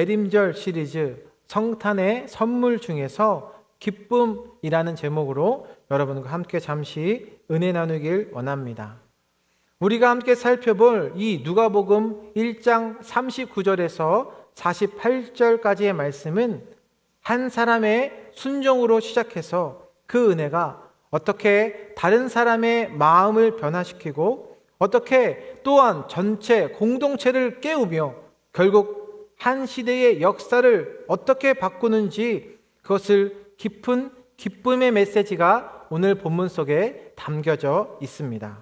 대림절 시리즈 성탄의 선물 중에서 기쁨이라는 제목으로 여러분과 함께 잠시 은혜 나누길 원합니다. 우리가 함께 살펴볼 이 누가복음 1장 39절에서 48절까지의 말씀은 한 사람의 순종으로 시작해서 그 은혜가 어떻게 다른 사람의 마음을 변화시키고 어떻게 또한 전체 공동체를 깨우며 결국 한 시대의 역사를 어떻게 바꾸는지 그것을 깊은 기쁨의 메시지가 오늘 본문 속에 담겨져 있습니다.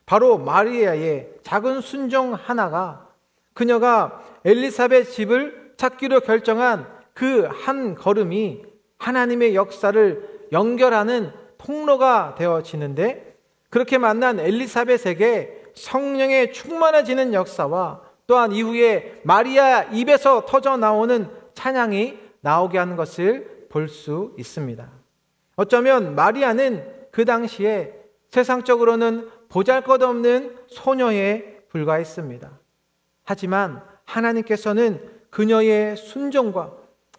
바로 마리아의 작은 순종 하나가 그녀가 엘리사벳 집을 찾기로 결정한 그 한 걸음이 하나님의 역사를 연결하는 통로가 되어지는데, 그렇게 만난 엘리사벳에게 성령에 충만해지는 역사와 또한 이후에 마리아 입에서 터져 나오는 찬양이 나오게 하는 것을 볼 수 있습니다. 어쩌면 마리아는 그 당시에 세상적으로는 보잘것없는 소녀에 불과했습니다. 하지만 하나님께서는 그녀의 순종과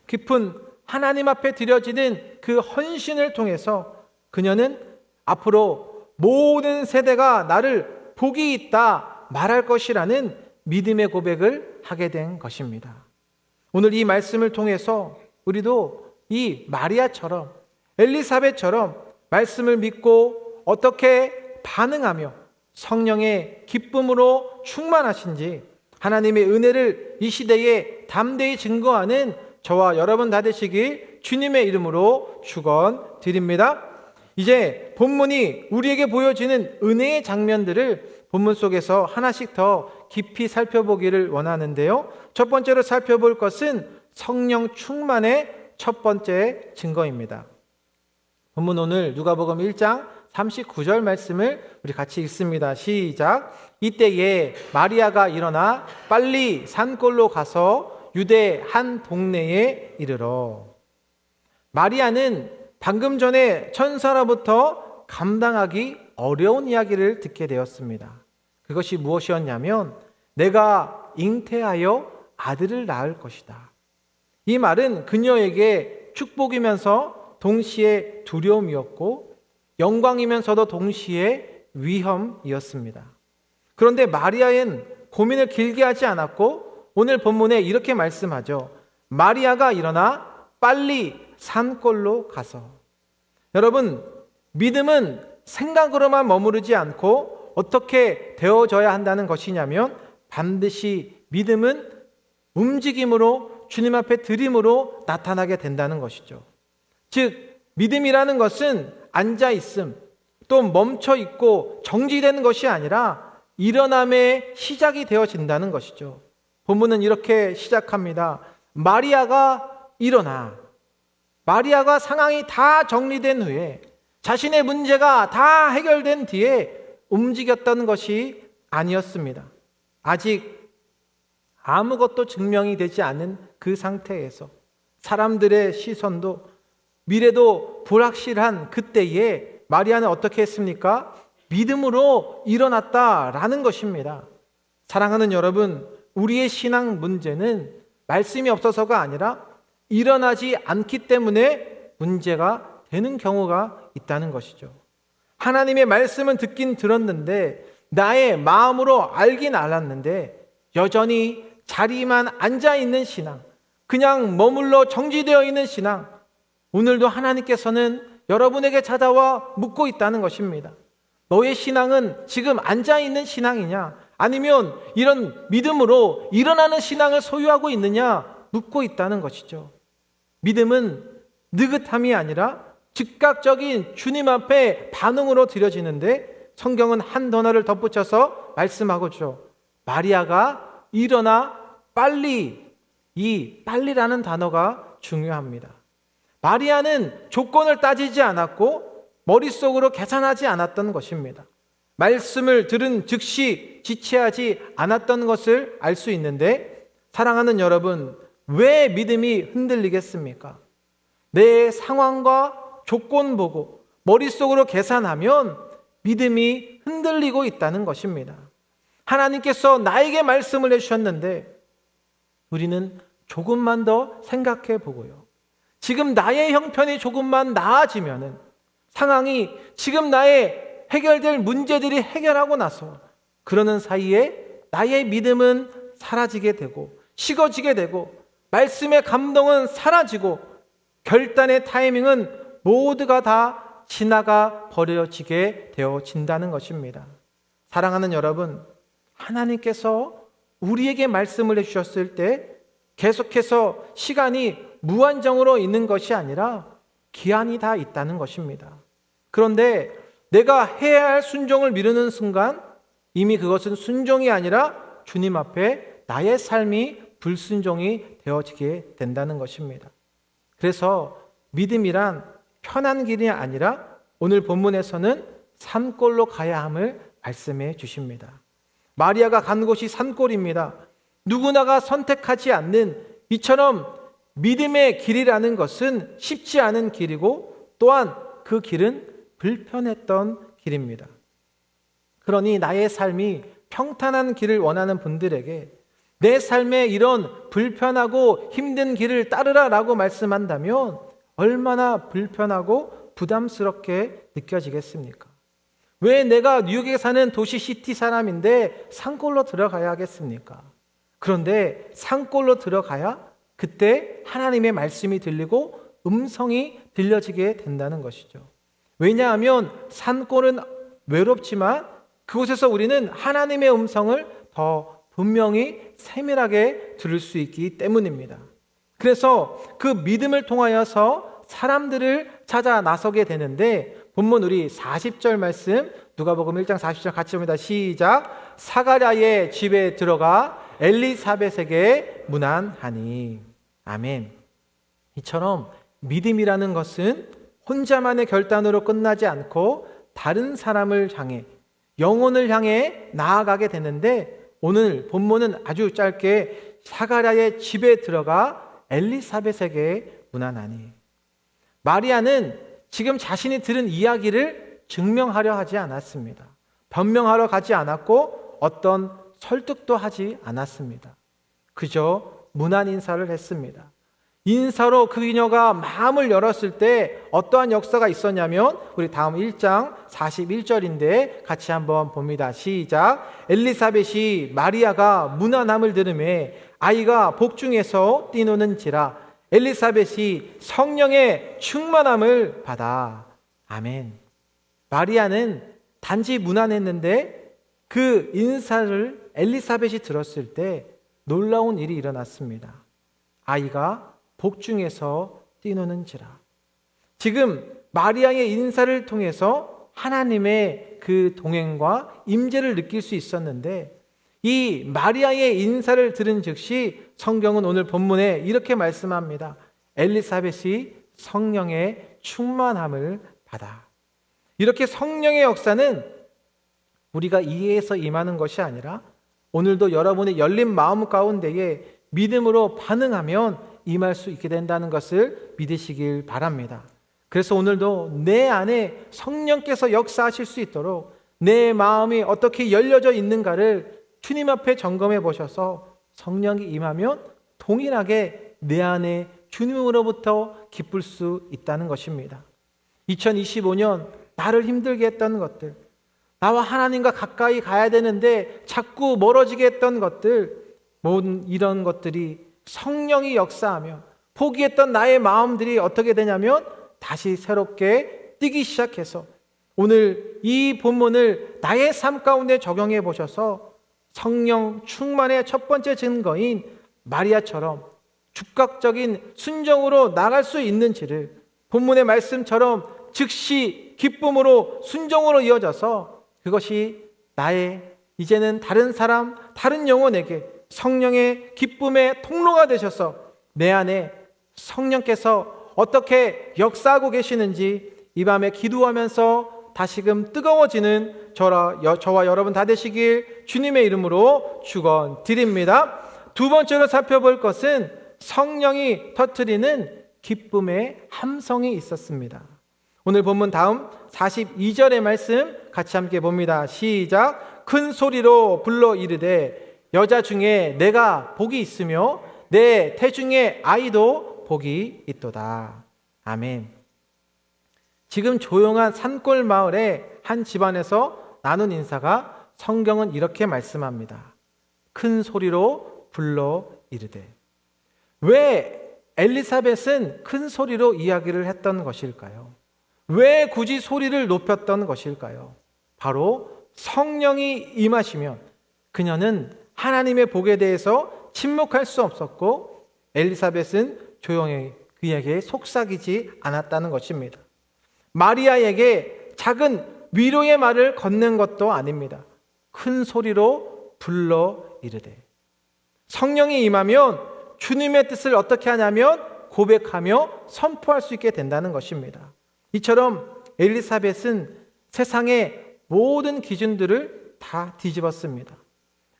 깊은 하나님 앞에 드려지는 그 헌신을 통해서 그녀는 앞으로 모든 세대가 나를 복이 있다 말할 것이라는 믿음의 고백을 하게 된 것입니다. 오늘 이 말씀을 통해서 우리도 이 마리아처럼 엘리사벳처럼 말씀을 믿고 어떻게 반응하며 성령의 기쁨으로 충만하신지 하나님의 은혜를 이 시대에 담대히 증거하는 저와 여러분 다 되시길 주님의 이름으로 축원드립니다. 이제 본문이 우리에게 보여지는 은혜의 장면들을 본문 속에서 하나씩 더 깊이 살펴보기를 원하는데요. 첫 번째로 살펴볼 것은 성령 충만의 첫 번째 증거입니다. 본문 오늘 누가복음 1장 39절 말씀을 우리 같이 읽습니다. 시작. 이때에 마리아가 일어나 빨리 산골로 가서 유대 한 동네에 이르러. 마리아는 방금 전에 천사로부터 감당하기 어려운 이야기를 듣게 되었습니다. 그것이 무엇이었냐면 내가 잉태하여 아들을 낳을 것이다. 이 말은 그녀에게 축복이면서 동시에 두려움이었고 영광이면서도 동시에 위험이었습니다. 그런데 마리아는 고민을 길게 하지 않았고 오늘 본문에 이렇게 말씀하죠. 마리아가 일어나 빨리 산골로 가서. 여러분, 믿음은 생각으로만 머무르지 않고 어떻게 되어져야 한다는 것이냐면 반드시 믿음은 움직임으로 주님 앞에 드림으로 나타나게 된다는 것이죠. 즉 믿음이라는 것은 앉아있음 또 멈춰있고 정지되는 것이 아니라 일어남의 시작이 되어진다는 것이죠. 본문은 이렇게 시작합니다. 마리아가 일어나. 마리아가 상황이 다 정리된 후에 자신의 문제가 다 해결된 뒤에 움직였다는 것이 아니었습니다. 아직 아무것도 증명이 되지 않은 그 상태에서 사람들의 시선도 미래도 불확실한 그때에 마리아는 어떻게 했습니까? 믿음으로 일어났다라는 것입니다. 사랑하는 여러분, 우리의 신앙 문제는 말씀이 없어서가 아니라 일어나지 않기 때문에 문제가 되는 경우가 있다는 것이죠. 하나님의 말씀은 듣긴 들었는데 나의 마음으로 알긴 알았는데 여전히 자리만 앉아있는 신앙, 그냥 머물러 정지되어 있는 신앙, 오늘도 하나님께서는 여러분에게 찾아와 묻고 있다는 것입니다. 너의 신앙은 지금 앉아있는 신앙이냐 아니면 이런 믿음으로 일어나는 신앙을 소유하고 있느냐 묻고 있다는 것이죠. 믿음은 느긋함이 아니라 즉각적인 주님 앞에 반응으로 드려지는데 성경은 한 단어를 덧붙여서 말씀하고 있죠. 마리아가 일어나 빨리, 이 빨리라는 단어가 중요합니다. 마리아는 조건을 따지지 않았고 머릿속으로 계산하지 않았던 것입니다. 말씀을 들은 즉시 지체하지 않았던 것을 알 수 있는데 사랑하는 여러분, 왜 믿음이 흔들리겠습니까? 내 상황과 조건 보고 머릿속으로 계산하면 믿음이 흔들리고 있다는 것입니다. 하나님께서 나에게 말씀을 해주셨는데 우리는 조금만 더 생각해 보고요. 지금 나의 형편이 조금만 나아지면은 상황이 지금 나의 해결될 문제들이 해결하고 나서 그러는 사이에 나의 믿음은 사라지게 되고 식어지게 되고 말씀의 감동은 사라지고 결단의 타이밍은 모두가 다 지나가 버려지게 되어진다는 것입니다. 사랑하는 여러분, 하나님께서 우리에게 말씀을 해주셨을 때 계속해서 시간이 무한정으로 있는 것이 아니라 기한이 다 있다는 것입니다. 그런데 내가 해야 할 순종을 미루는 순간 이미 그것은 순종이 아니라 주님 앞에 나의 삶이 불순종이 되어지게 된다는 것입니다. 그래서 믿음이란 편한 길이 아니라 오늘 본문에서는 산골로 가야 함을 말씀해 주십니다. 마리아가 간 곳이 산골입니다. 누구나가 선택하지 않는 이처럼 믿음의 길이라는 것은 쉽지 않은 길이고 또한 그 길은 불편했던 길입니다. 그러니 나의 삶이 평탄한 길을 원하는 분들에게 내 삶에 이런 불편하고 힘든 길을 따르라라고 말씀한다면 얼마나 불편하고 부담스럽게 느껴지겠습니까? 왜 내가 뉴욕에 사는 도시 시티 사람인데 산골로 들어가야 하겠습니까? 그런데 산골로 들어가야 그때 하나님의 말씀이 들리고 음성이 들려지게 된다는 것이죠. 왜냐하면 산골은 외롭지만 그곳에서 우리는 하나님의 음성을 더 분명히 세밀하게 들을 수 있기 때문입니다. 그래서 그 믿음을 통하여서 사람들을 찾아 나서게 되는데 본문 우리 40절 말씀 누가복음 1장 40절 같이 봅니다. 시작. 사가랴의 집에 들어가 엘리사벳에게 문안하니. 아멘. 이처럼 믿음이라는 것은 혼자만의 결단으로 끝나지 않고 다른 사람을 향해 영혼을 향해 나아가게 되는데 오늘 본문은 아주 짧게 사가랴의 집에 들어가 엘리사벳에게 문안하니. 마리아는 지금 자신이 들은 이야기를 증명하려 하지 않았습니다. 변명하러 가지 않았고 어떤 설득도 하지 않았습니다. 그저 문안 인사를 했습니다. 인사로 그녀가 마음을 열었을 때 어떠한 역사가 있었냐면 우리 다음 1장 41절인데 같이 한번 봅니다. 시작. 엘리사벳이 마리아가 문안함을 들으매 아이가 복중에서 뛰노는지라 엘리사벳이 성령의 충만함을 받아. 아멘. 마리아는 단지 문안했는데 그 인사를 엘리사벳이 들었을 때 놀라운 일이 일어났습니다. 아이가 복중에서 뛰노는지라. 지금 마리아의 인사를 통해서 하나님의 그 동행과 임재를 느낄 수 있었는데 이 마리아의 인사를 들은 즉시 성경은 오늘 본문에 이렇게 말씀합니다. 엘리사벳이 성령의 충만함을 받아. 이렇게 성령의 역사는 우리가 이해해서 임하는 것이 아니라 오늘도 여러분의 열린 마음 가운데에 믿음으로 반응하면 임할 수 있게 된다는 것을 믿으시길 바랍니다. 그래서 오늘도 내 안에 성령께서 역사하실 수 있도록 내 마음이 어떻게 열려져 있는가를 주님 앞에 점검해 보셔서 성령이 임하면 동일하게 내 안에 주님으로부터 기쁠 수 있다는 것입니다. 2025년 나를 힘들게 했던 것들, 나와 하나님과 가까이 가야 되는데 자꾸 멀어지게 했던 것들, 모든 이런 것들이 성령이 역사하며 포기했던 나의 마음들이 어떻게 되냐면 다시 새롭게 뛰기 시작해서 오늘 이 본문을 나의 삶 가운데 적용해 보셔서 성령 충만의 첫 번째 증거인 마리아처럼 즉각적인 순종으로 나갈 수 있는지를 본문의 말씀처럼 즉시 기쁨으로 순종으로 이어져서 그것이 나의 이제는 다른 사람, 다른 영혼에게 성령의 기쁨의 통로가 되셔서 내 안에 성령께서 어떻게 역사하고 계시는지 이 밤에 기도하면서 다시금 뜨거워지는 저와 여러분 다 되시길 주님의 이름으로 축원드립니다. 두 번째로 살펴볼 것은 성령이 터뜨리는 기쁨의 함성이 있었습니다. 오늘 본문 다음 42절의 말씀 같이 함께 봅니다. 시작. 큰 소리로 불러 이르되 여자 중에 내가 복이 있으며 내 태중의 아이도 복이 있도다. 아멘. 지금 조용한 산골 마을의 한 집안에서 나눈 인사가 성경은 이렇게 말씀합니다. 큰 소리로 불러 이르되. 왜 엘리사벳은 큰 소리로 이야기를 했던 것일까요? 왜 굳이 소리를 높였던 것일까요? 바로 성령이 임하시면 그녀는 하나님의 복에 대해서 침묵할 수 없었고 엘리사벳은 조용히 그에게 속삭이지 않았다는 것입니다. 마리아에게 작은 위로의 말을 건넨 것도 아닙니다. 큰 소리로 불러 이르되. 성령이 임하면 주님의 뜻을 어떻게 하냐면 고백하며 선포할 수 있게 된다는 것입니다. 이처럼 엘리사벳은 세상의 모든 기준들을 다 뒤집었습니다.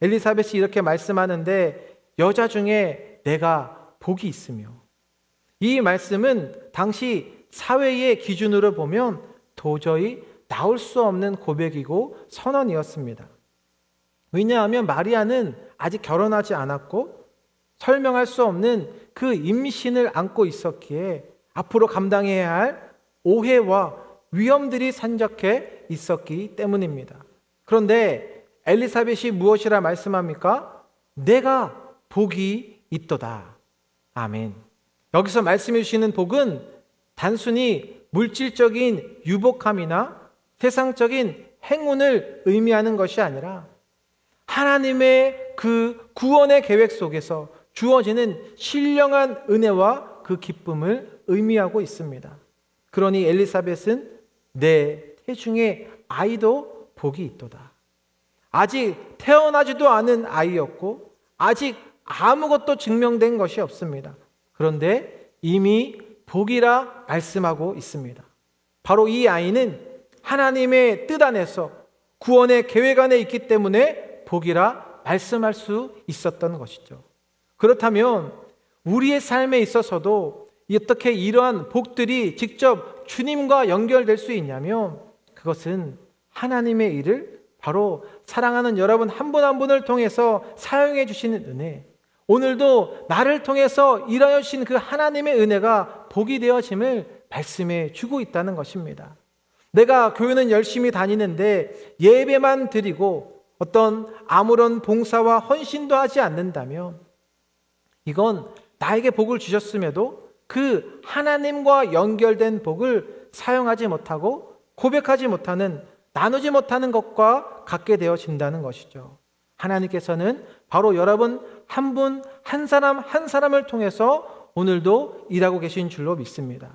엘리사벳이 이렇게 말씀하는데 여자 중에 내가 복이 있으며, 이 말씀은 당시 사회의 기준으로 보면 도저히 나올 수 없는 고백이고 선언이었습니다. 왜냐하면 마리아는 아직 결혼하지 않았고 설명할 수 없는 그 임신을 안고 있었기에 앞으로 감당해야 할 오해와 위험들이 산적해 있었기 때문입니다. 그런데 엘리사벳이 무엇이라 말씀합니까? 내가 복이 있도다. 아멘. 여기서 말씀해 주시는 복은 단순히 물질적인 유복함이나 세상적인 행운을 의미하는 것이 아니라 하나님의 그 구원의 계획 속에서 주어지는 신령한 은혜와 그 기쁨을 의미하고 있습니다. 그러니 엘리사벳은 내 태중의 아이도 복이 있도다. 아직 태어나지도 않은 아이였고 아직 아무것도 증명된 것이 없습니다. 그런데 이미 복이라 말씀하고 있습니다. 바로 이 아이는 하나님의 뜻 안에서 구원의 계획 안에 있기 때문에 복이라 말씀할 수 있었던 것이죠. 그렇다면 우리의 삶에 있어서도 어떻게 이러한 복들이 직접 주님과 연결될 수 있냐면 그것은 하나님의 일을 바로 사랑하는 여러분 한 분 한 분을 통해서 사용해 주시는 은혜, 오늘도 나를 통해서 일하여 주신 그 하나님의 은혜가 복이 되어짐을 말씀해 주고 있다는 것입니다. 내가 교회는 열심히 다니는데 예배만 드리고 어떤 아무런 봉사와 헌신도 하지 않는다면 이건 나에게 복을 주셨음에도 그 하나님과 연결된 복을 사용하지 못하고 고백하지 못하는, 나누지 못하는 것과 같게 되어진다는 것이죠. 하나님께서는 바로 여러분 한 분, 한 사람 한 사람을 통해서 오늘도 일하고 계신 줄로 믿습니다.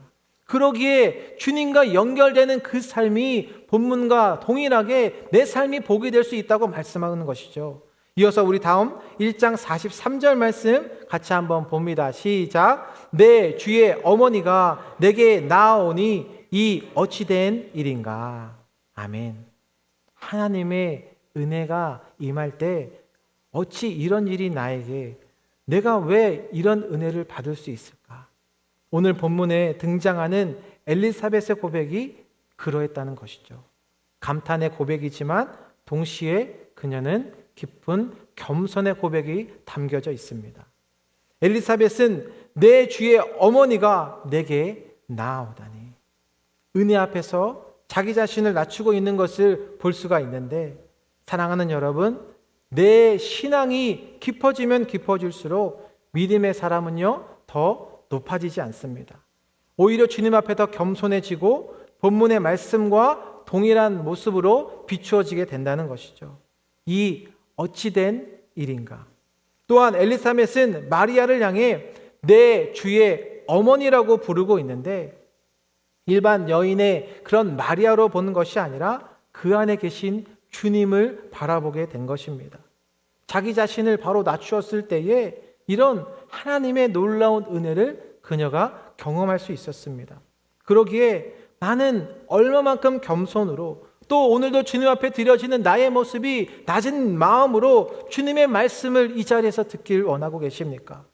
그러기에 주님과 연결되는 그 삶이 본문과 동일하게 내 삶이 복이 될 수 있다고 말씀하는 것이죠. 이어서 우리 다음 1장 43절 말씀 같이 한번 봅니다. 시작. 내 주의 어머니가 내게 나아오니 이 어찌된 일인가. 아멘. 하나님의 은혜가 임할 때 어찌 이런 일이 나에게, 내가 왜 이런 은혜를 받을 수 있을까? 오늘 본문에 등장하는 엘리사벳의 고백이 그러했다는 것이죠. 감탄의 고백이지만 동시에 그녀는 깊은 겸손의 고백이 담겨져 있습니다. 엘리사벳은 내 주의 어머니가 내게 나아오다니. 은혜 앞에서 자기 자신을 낮추고 있는 것을 볼 수가 있는데, 사랑하는 여러분, 내 신앙이 깊어지면 깊어질수록 믿음의 사람은요 더 높아지지 않습니다. 오히려 주님 앞에 더 겸손해지고 본문의 말씀과 동일한 모습으로 비추어지게 된다는 것이죠. 이 어찌된 일인가. 또한 엘리사벳은 마리아를 향해 내 주의 어머니라고 부르고 있는데 일반 여인의 그런 마리아로 보는 것이 아니라 그 안에 계신 주님을 바라보게 된 것입니다. 자기 자신을 바로 낮추었을 때에 이런 하나님의 놀라운 은혜를 그녀가 경험할 수 있었습니다. 그러기에 나는 얼마만큼 겸손으로, 또 오늘도 주님 앞에 드려지는 나의 모습이 낮은 마음으로 주님의 말씀을 이 자리에서 듣길 원하고 계십니까?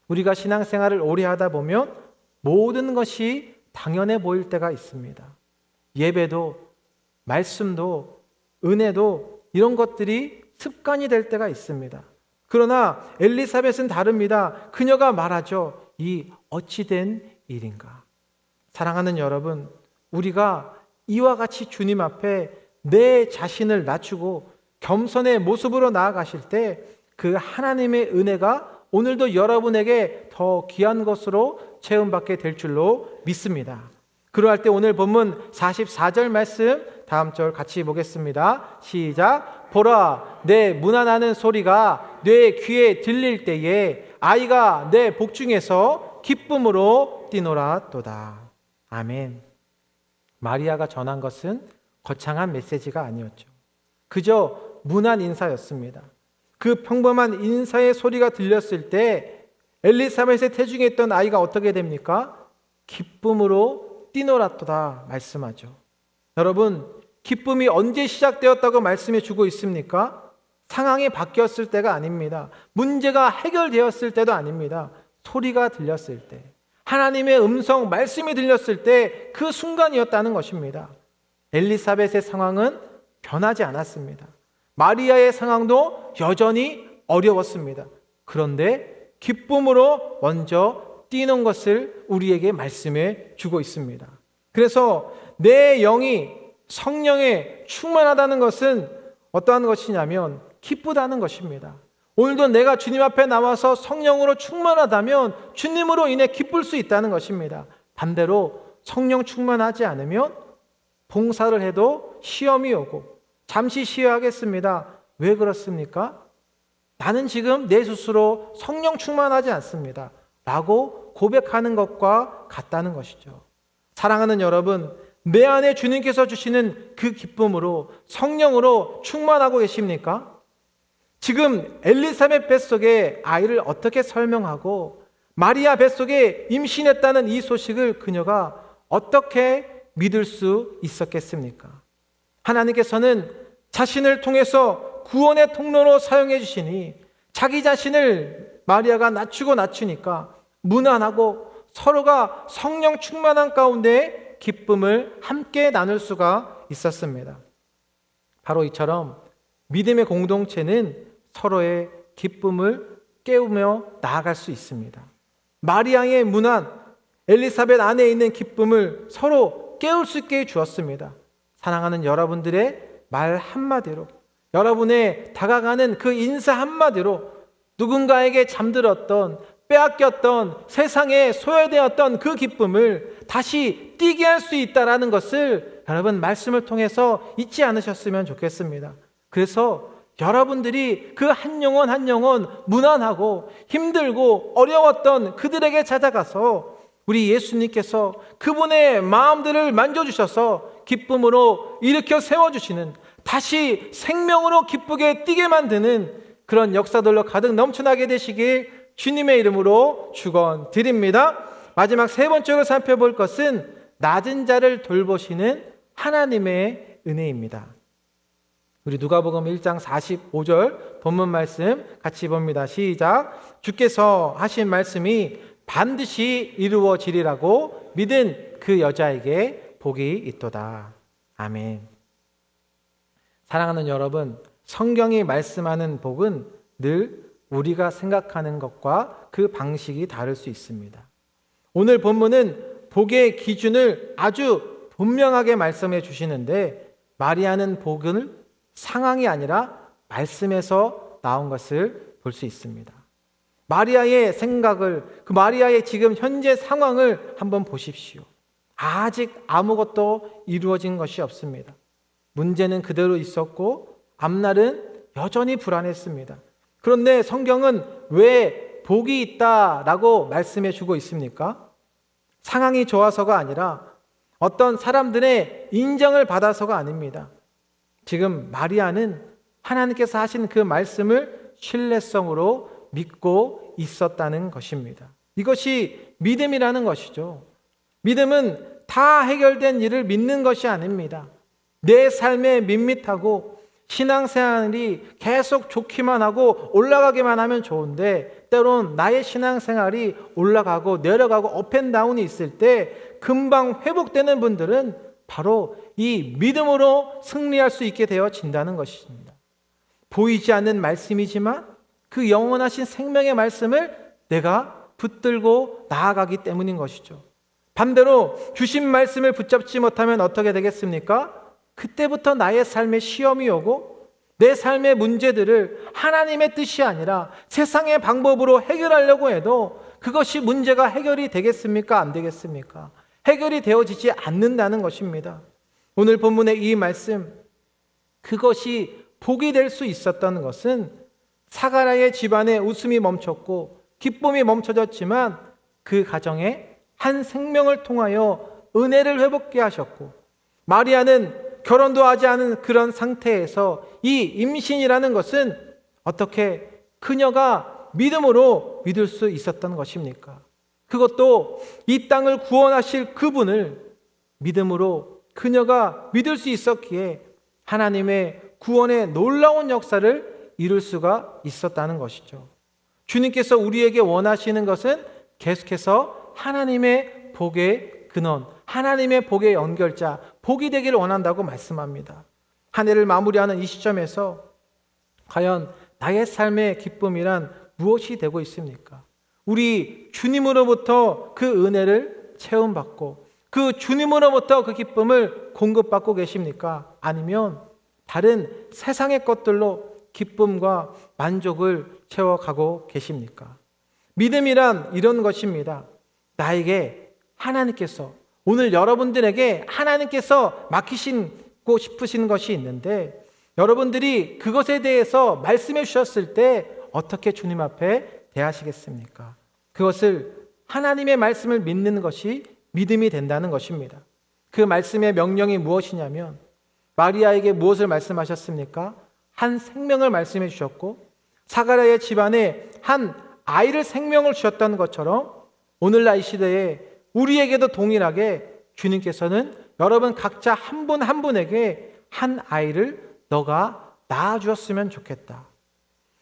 우리가 신앙생활을 오래 하다 보면 모든 것이 당연해 보일 때가 있습니다. 예배도, 말씀도, 은혜도 이런 것들이 습관이 될 때가 있습니다. 그러나 엘리사벳은 다릅니다. 그녀가 말하죠. 이 어찌된 일인가. 사랑하는 여러분, 우리가 이와 같이 주님 앞에 내 자신을 낮추고 겸손의 모습으로 나아가실 때 그 하나님의 은혜가 오늘도 여러분에게 더 귀한 것으로 체험받게 될 줄로 믿습니다. 그러할 때 오늘 본문 44절 말씀 다음 절 같이 보겠습니다. 시작. 보라, 내 문안하는 소리가 내 귀에 들릴 때에 아이가 내 복중에서 기쁨으로 뛰노라도다. 아멘. 마리아가 전한 것은 거창한 메시지가 아니었죠. 그저 문안 인사였습니다. 그 평범한 인사의 소리가 들렸을 때 엘리사벳의 태중에 있던 아이가 어떻게 됩니까? 기쁨으로 뛰노라도다 말씀하죠. 여러분, 기쁨이 언제 시작되었다고 말씀해 주고 있습니까? 상황이 바뀌었을 때가 아닙니다. 문제가 해결되었을 때도 아닙니다. 소리가 들렸을 때, 하나님의 음성, 말씀이 들렸을 때 그 순간이었다는 것입니다. 엘리사벳의 상황은 변하지 않았습니다. 마리아의 상황도 여전히 어려웠습니다. 그런데 기쁨으로 먼저 뛰는 것을 우리에게 말씀해 주고 있습니다. 그래서 내 영이 성령에 충만하다는 것은 어떠한 것이냐면 기쁘다는 것입니다. 오늘도 내가 주님 앞에 나와서 성령으로 충만하다면 주님으로 인해 기쁠 수 있다는 것입니다. 반대로 성령 충만하지 않으면 봉사를 해도 시험이 오고 잠시 쉬어야겠습니다. 왜 그렇습니까? 나는 지금 내 스스로 성령 충만하지 않습니다. 라고 고백하는 것과 같다는 것이죠. 사랑하는 여러분, 내 안에 주님께서 주시는 그 기쁨으로 성령으로 충만하고 계십니까? 지금 엘리사벳 뱃속에 아이를 어떻게 설명하고 마리아 뱃속에 임신했다는 이 소식을 그녀가 어떻게 믿을 수 있었겠습니까? 하나님께서는 자신을 통해서 구원의 통로로 사용해 주시니 자기 자신을 마리아가 낮추니까 무난하고 서로가 성령 충만한 가운데 기쁨을 함께 나눌 수가 있었습니다. 바로 이처럼 믿음의 공동체는 서로의 기쁨을 깨우며 나아갈 수 있습니다. 마리아의 문안, 엘리사벳 안에 있는 기쁨을 서로 깨울 수 있게 주었습니다. 사랑하는 여러분들의 말 한마디로, 여러분의 다가가는 그 인사 한마디로 누군가에게 잠들었던, 빼앗겼던, 세상에 소외되었던 그 기쁨을 다시 뛰게 할 수 있다는 것을 여러분 말씀을 통해서 잊지 않으셨으면 좋겠습니다. 그래서 여러분들이 그 한 영혼 한 영혼 무난하고 힘들고 어려웠던 그들에게 찾아가서 우리 예수님께서 그분의 마음들을 만져주셔서 기쁨으로 일으켜 세워주시는, 다시 생명으로 기쁘게 뛰게 만드는 그런 역사들로 가득 넘쳐나게 되시길 주님의 이름으로 축원드립니다. 마지막 세 번째로 살펴볼 것은 낮은 자를 돌보시는 하나님의 은혜입니다. 우리 누가복음 1장 45절 본문 말씀 같이 봅니다. 시작. 주께서 하신 말씀이 반드시 이루어지리라고 믿은 그 여자에게 복이 있도다. 아멘. 사랑하는 여러분, 성경이 말씀하는 복은 늘 우리가 생각하는 것과 그 방식이 다를 수 있습니다. 오늘 본문은 복의 기준을 아주 분명하게 말씀해 주시는데, 마리아는 복을 상황이 아니라 말씀에서 나온 것을 볼 수 있습니다. 마리아의 생각을, 그 마리아의 지금 현재 상황을 한번 보십시오. 아직 아무것도 이루어진 것이 없습니다. 문제는 그대로 있었고 앞날은 여전히 불안했습니다. 그런데 성경은 왜 복이 있다라고 말씀해 주고 있습니까? 상황이 좋아서가 아니라 어떤 사람들의 인정을 받아서가 아닙니다. 지금 마리아는 하나님께서 하신 그 말씀을 신뢰성으로 믿고 있었다는 것입니다. 이것이 믿음이라는 것이죠. 믿음은 다 해결된 일을 믿는 것이 아닙니다. 내 삶에 밋밋하고 신앙생활이 계속 좋기만 하고 올라가기만 하면 좋은데, 때론 나의 신앙생활이 올라가고 내려가고 업앤다운이 있을 때 금방 회복되는 분들은 바로 이 믿음으로 승리할 수 있게 되어진다는 것입니다. 보이지 않는 말씀이지만 그 영원하신 생명의 말씀을 내가 붙들고 나아가기 때문인 것이죠. 반대로 주신 말씀을 붙잡지 못하면 어떻게 되겠습니까? 그때부터 나의 삶에 시험이 오고 내 삶의 문제들을 하나님의 뜻이 아니라 세상의 방법으로 해결하려고 해도 그것이 문제가 해결이 되겠습니까? 안 되겠습니까? 해결이 되어지지 않는다는 것입니다. 오늘 본문의 이 말씀, 그것이 복이 될 수 있었던 것은 사가랴의 집안에 웃음이 멈췄고 기쁨이 멈춰졌지만 그 가정에 한 생명을 통하여 은혜를 회복케 하셨고, 마리아는 결혼도 하지 않은 그런 상태에서 이 임신이라는 것은 어떻게 그녀가 믿음으로 믿을 수 있었던 것입니까? 그것도 이 땅을 구원하실 그분을 믿음으로 그녀가 믿을 수 있었기에 하나님의 구원의 놀라운 역사를 이룰 수가 있었다는 것이죠. 주님께서 우리에게 원하시는 것은 계속해서 하나님의 복의 근원, 하나님의 복의 연결자, 복이 되기를 원한다고 말씀합니다. 한 해를 마무리하는 이 시점에서 과연 나의 삶의 기쁨이란 무엇이 되고 있습니까? 우리 주님으로부터 그 은혜를 체험받고 그 주님으로부터 그 기쁨을 공급받고 계십니까? 아니면 다른 세상의 것들로 기쁨과 만족을 채워가고 계십니까? 믿음이란 이런 것입니다. 나에게 하나님께서, 오늘 여러분들에게 하나님께서 맡기시고 싶으신 것이 있는데 여러분들이 그것에 대해서 말씀해 주셨을 때 어떻게 주님 앞에 대하시겠습니까? 그것을 하나님의 말씀을 믿는 것이 믿음이 된다는 것입니다. 그 말씀의 명령이 무엇이냐면 마리아에게 무엇을 말씀하셨습니까? 한 생명을 말씀해 주셨고 사가랴의 집안에 한 아이를 생명을 주셨다는 것처럼 오늘날 이 시대에 우리에게도 동일하게 주님께서는 여러분 각자 한 분 한 분에게 한 아이를 너가 낳아주었으면 좋겠다.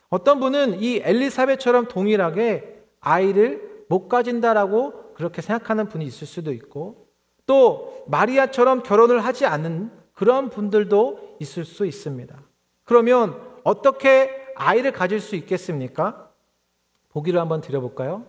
어떤 분은 이 엘리사벳처럼 동일하게 아이를 못 가진다라고 그렇게 생각하는 분이 있을 수도 있고 또 마리아처럼 결혼을 하지 않는 그런 분들도 있을 수 있습니다. 그러면 어떻게 아이를 가질 수 있겠습니까? 보기를 한번 드려볼까요?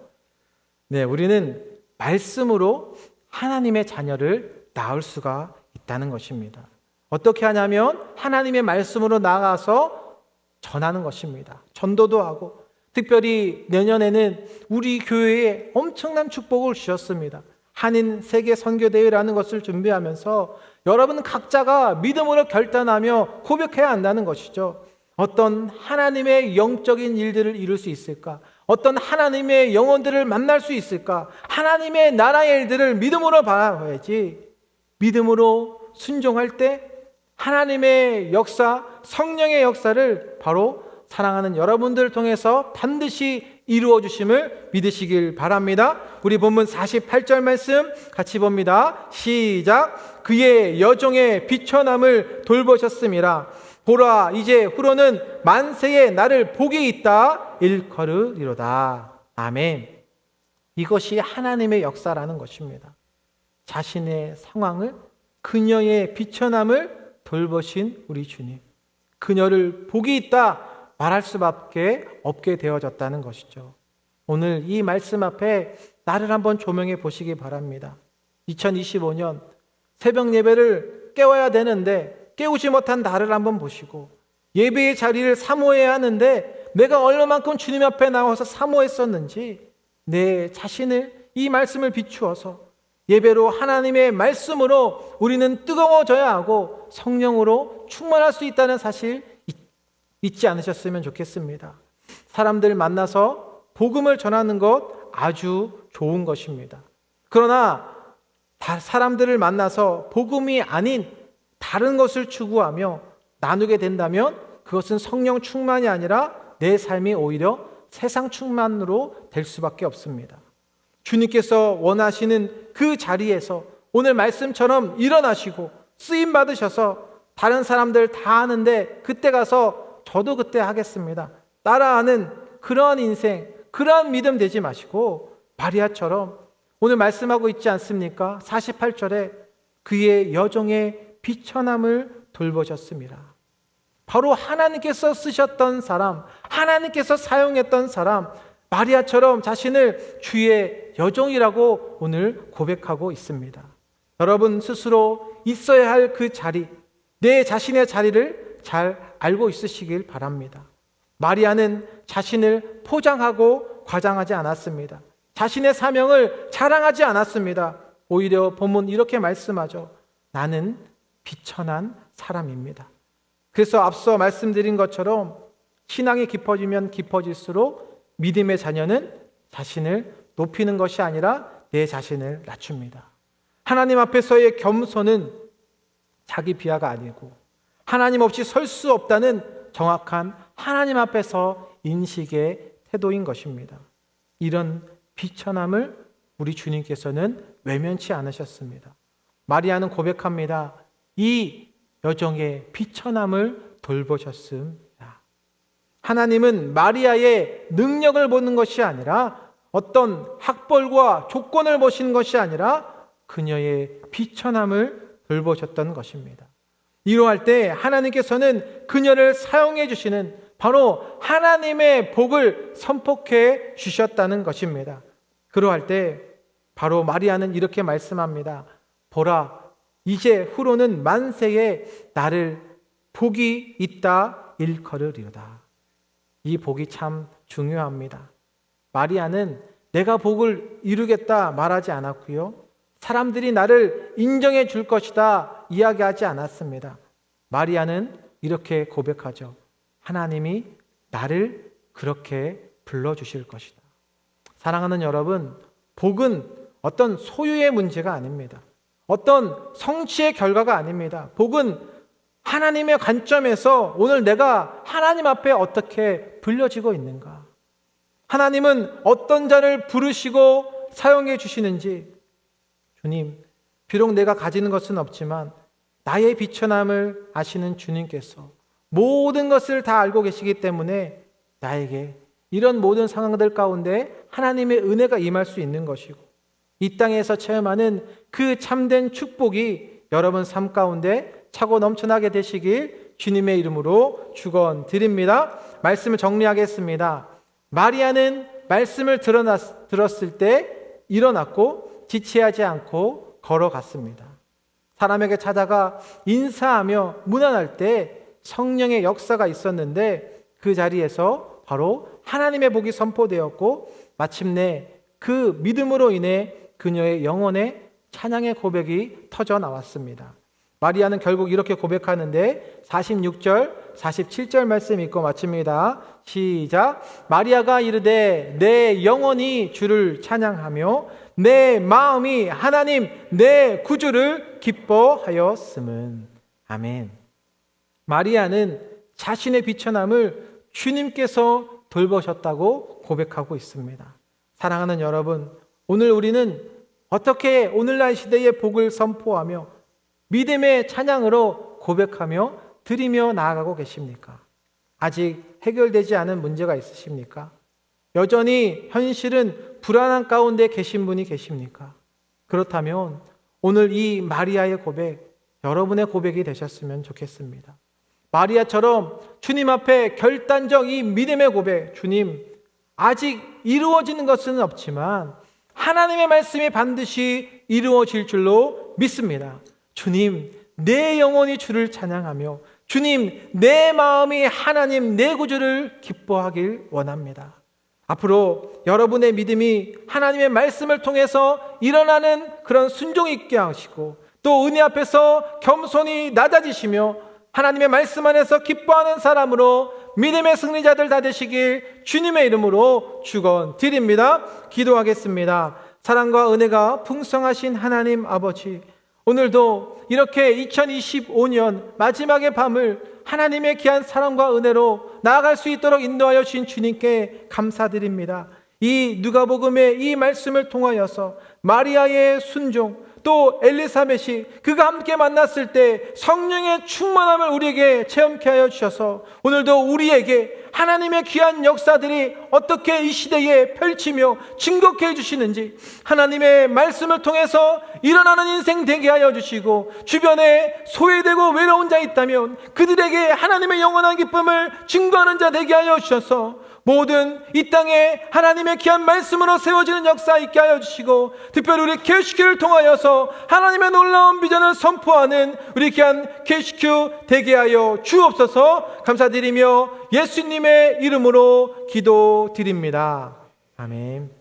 네, 우리는 말씀으로 하나님의 자녀를 낳을 수가 있다는 것입니다. 어떻게 하냐면 하나님의 말씀으로 나아가서 전하는 것입니다. 전도도 하고 특별히 내년에는 우리 교회에 엄청난 축복을 주셨습니다. 한인 세계 선교대회라는 것을 준비하면서 여러분 각자가 믿음으로 결단하며 고백해야 한다는 것이죠. 어떤 하나님의 영적인 일들을 이룰 수 있을까? 어떤 하나님의 영혼들을 만날 수 있을까? 하나님의 나라의 일들을 믿음으로 바라봐야지. 믿음으로 순종할 때 하나님의 역사, 성령의 역사를 바로 사랑하는 여러분들을 통해서 반드시 이루어 주심을 믿으시길 바랍니다. 우리 본문 48절 말씀 같이 봅니다. 시작. 그의 여종의 비천함을 돌보셨음이라. 보라, 이제 후로는 만세에 나를 복이 있다 일컬으리로다. 아멘. 이것이 하나님의 역사라는 것입니다. 자신의 상황을, 그녀의 비천함을 돌보신 우리 주님, 그녀를 복이 있다 말할 수밖에 없게 되어졌다는 것이죠. 오늘 이 말씀 앞에 나를 한번 조명해 보시기 바랍니다. 2025년 새벽 예배를 깨워야 되는데 깨우지 못한 나를 한번 보시고, 예배의 자리를 사모해야 하는데 내가 얼마만큼 주님 앞에 나와서 사모했었는지 내 자신을, 이 말씀을 비추어서 예배로, 하나님의 말씀으로 우리는 뜨거워져야 하고 성령으로 충만할 수 있다는 사실 잊지 않으셨으면 좋겠습니다. 사람들 만나서 복음을 전하는 것 아주 좋은 것입니다. 그러나 사람들을 만나서 복음이 아닌 다른 것을 추구하며 나누게 된다면 그것은 성령 충만이 아니라 내 삶이 오히려 세상 충만으로 될 수밖에 없습니다. 주님께서 원하시는 그 자리에서 오늘 말씀처럼 일어나시고 쓰임 받으셔서 다른 사람들 다 하는데 그때 가서 저도 그때 하겠습니다, 따라하는 그러한 인생, 그러한 믿음 되지 마시고 마리아처럼 오늘 말씀하고 있지 않습니까? 48절에 그의 여종의 비천함을 돌보셨습니다. 바로 하나님께서 쓰셨던 사람, 하나님께서 사용했던 사람, 마리아처럼 자신을 주의 여종이라고 오늘 고백하고 있습니다. 여러분 스스로 있어야 할 그 자리, 내 자신의 자리를 잘 알고 있으시길 바랍니다. 마리아는 자신을 포장하고 과장하지 않았습니다. 자신의 사명을 자랑하지 않았습니다. 오히려 본문 이렇게 말씀하죠. 나는 비천한 사람입니다. 그래서 앞서 말씀드린 것처럼 신앙이 깊어지면 깊어질수록 믿음의 자녀는 자신을 높이는 것이 아니라 내 자신을 낮춥니다. 하나님 앞에서의 겸손은 자기 비하가 아니고 하나님 없이 설 수 없다는 정확한 하나님 앞에서 인식의 태도인 것입니다. 이런 비천함을 우리 주님께서는 외면치 않으셨습니다. 마리아는 고백합니다. 이 여종의 비천함을 돌보셨습니다. 하나님은 마리아의 능력을 보는 것이 아니라 어떤 학벌과 조건을 보시는 것이 아니라 그녀의 비천함을 돌보셨던 것입니다. 이러할 때 하나님께서는 그녀를 사용해 주시는 바로 하나님의 복을 선포해 주셨다는 것입니다. 그러할 때 바로 마리아는 이렇게 말씀합니다. 보라, 이제 후로는 만세에 나를 복이 있다 일컬으리로다. 이 복이 참 중요합니다. 마리아는 내가 복을 이루겠다 말하지 않았고요. 사람들이 나를 인정해 줄 것이다 이야기하지 않았습니다. 마리아는 이렇게 고백하죠. 하나님이 나를 그렇게 불러주실 것이다. 사랑하는 여러분, 복은 어떤 소유의 문제가 아닙니다. 어떤 성취의 결과가 아닙니다. 복은 하나님의 관점에서 오늘 내가 하나님 앞에 어떻게 불려지고 있는가? 하나님은 어떤 자를 부르시고 사용해 주시는지, 주님, 비록 내가 가지는 것은 없지만 나의 비천함을 아시는 주님께서 모든 것을 다 알고 계시기 때문에 나에게 이런 모든 상황들 가운데 하나님의 은혜가 임할 수 있는 것이고 이 땅에서 체험하는 그 참된 축복이 여러분 삶 가운데 차고 넘쳐나게 되시길 주님의 이름으로 축원드립니다. 말씀을 정리하겠습니다. 마리아는 말씀을 들었을 때 일어났고 지체하지 않고 걸어갔습니다. 사람에게 찾아가 인사하며 문안할 때 성령의 역사가 있었는데 그 자리에서 바로 하나님의 복이 선포되었고 마침내 그 믿음으로 인해 그녀의 영혼의 찬양의 고백이 터져 나왔습니다. 마리아는 결국 이렇게 고백하는데 46절, 47절 말씀 읽고 마칩니다. 시작. 마리아가 이르되 내 영혼이 주를 찬양하며 내 마음이 하나님 내 구주를 기뻐하였음은. 아멘. 마리아는 자신의 비천함을 주님께서 돌보셨다고 고백하고 있습니다. 사랑하는 여러분, 오늘 우리는 어떻게 오늘날 시대의 복을 선포하며 믿음의 찬양으로 고백하며 드리며 나아가고 계십니까? 아직 해결되지 않은 문제가 있으십니까? 여전히 현실은 불안한 가운데 계신 분이 계십니까? 그렇다면 오늘 이 마리아의 고백, 여러분의 고백이 되셨으면 좋겠습니다. 마리아처럼 주님 앞에 결단적 이 믿음의 고백, 주님, 아직 이루어지는 것은 없지만 하나님의 말씀이 반드시 이루어질 줄로 믿습니다. 주님, 내 영혼이 주를 찬양하며 주님, 내 마음이 하나님 내 구주를 기뻐하길 원합니다. 앞으로 여러분의 믿음이 하나님의 말씀을 통해서 일어나는 그런 순종이 있게 하시고 또 은혜 앞에서 겸손히 낮아지시며 하나님의 말씀 안에서 기뻐하는 사람으로 믿음의 승리자들 다 되시길 주님의 이름으로 축원드립니다. 기도하겠습니다. 사랑과 은혜가 풍성하신 하나님 아버지, 오늘도 이렇게 2025년 마지막의 밤을 하나님의 귀한 사랑과 은혜로 나아갈 수 있도록 인도하여 주신 주님께 감사드립니다. 이 누가복음의 이 말씀을 통하여서 마리아의 순종, 또 엘리사벳이 그가 함께 만났을 때 성령의 충만함을 우리에게 체험케 하여 주셔서 오늘도 우리에게 하나님의 귀한 역사들이 어떻게 이 시대에 펼치며 증거케 해주시는지 하나님의 말씀을 통해서 일어나는 인생 되게 하여 주시고, 주변에 소외되고 외로운 자 있다면 그들에게 하나님의 영원한 기쁨을 증거하는 자 되게 하여 주셔서 모든 이 땅에 하나님의 귀한 말씀으로 세워지는 역사 있게 하여 주시고, 특별히 우리 KCQ를 통하여서 하나님의 놀라운 비전을 선포하는 우리 귀한 KCQ 되게 하여 주옵소서. 감사드리며 예수님의 이름으로 기도드립니다. 아멘.